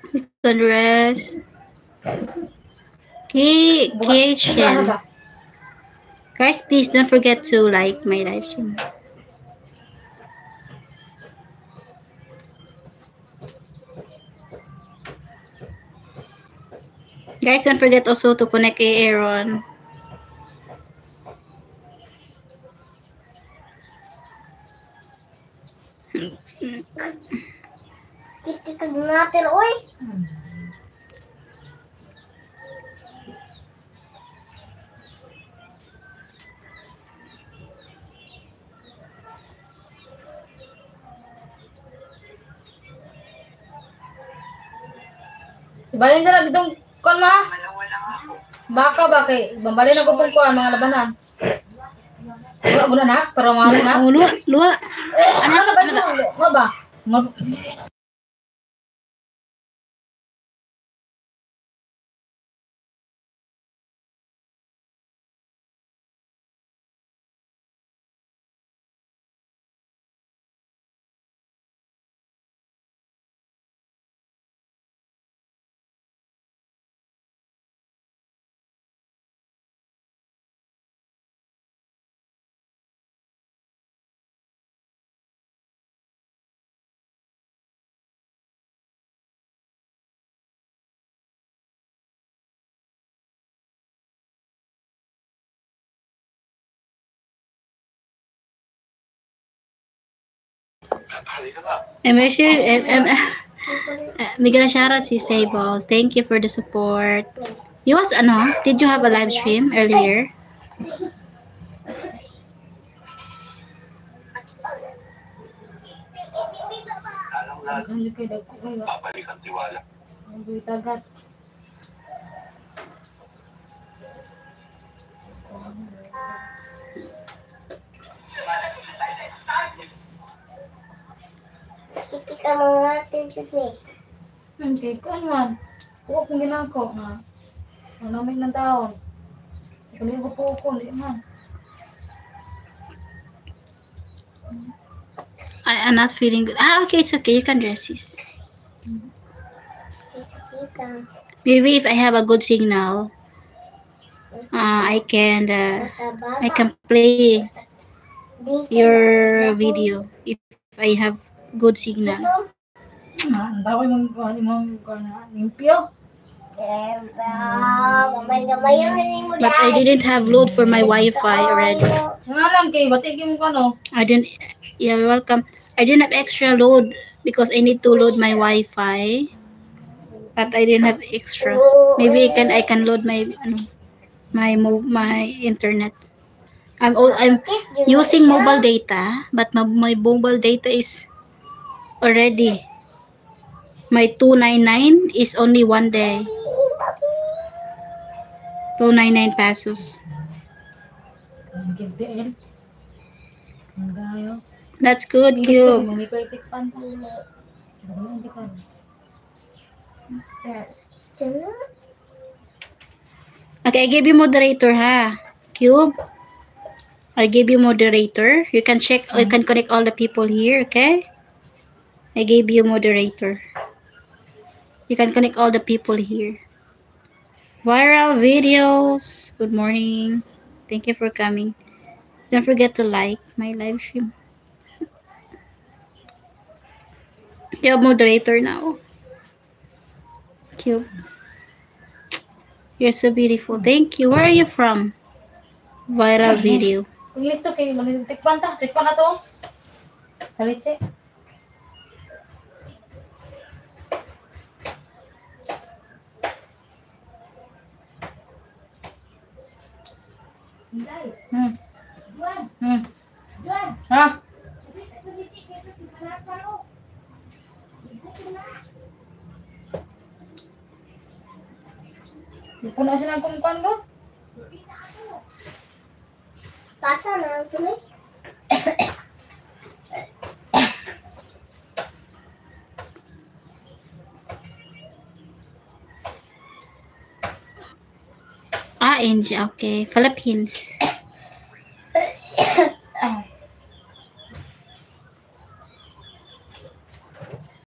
You can rest. KHN. Guys, please don't forget to like my live stream. Guys, don't forget also to connect kay Aaron. Kita ka natin, oy. Balin sa itong kon ma? Baka ba kay bambalin ako itong kuan mga labanan. Wala mo na nak para mahal na. Oh, luwa. Ano na ba ito? Mo ba? Bigyan na shoutout si Stables. Thank you for the support. You was did you have a live stream earlier? Babalik ang tiwala. Tagat. Kita ka mga natin, Sydney. Okay, kuan man. Huwag kong ginako na. Ang namin ng taon. Kunin ko po ko, di man. I'm not feeling good. Okay, it's okay. You can rest. Sis. Kita. Maybe if I have a good signal, I can play your video if I have good signal. Ang daway mong limpyo. Gamay-gamay yung hiling mo But I didn't have load for my Wi-Fi already. Nga lang kay batigi mo kano. I didn't. Yeah, welcome. I didn't have extra load because I need to load my Wi-Fi. But I didn't have extra. Maybe I can load my my internet. I'm using mobile data, but my mobile data is already. My 299 is only 1 day. 299 pesos. That's good, Cube. Okay, I gave you moderator, ha? Cube. I gave you moderator. You can check, you can connect all the people here, okay? I gave you moderator. You can connect all the people here. Viral videos. Good morning. Thank you for coming. Don't forget to like my live stream. You have moderator now. Cute. You're so beautiful. Thank you. Where are you from? Viral video. Listo kay tikpan ta na to. Kalitse. Ha? Di po na siya nagkumkuhan ko? Pasa na tuloy. India. Okay. Philippines.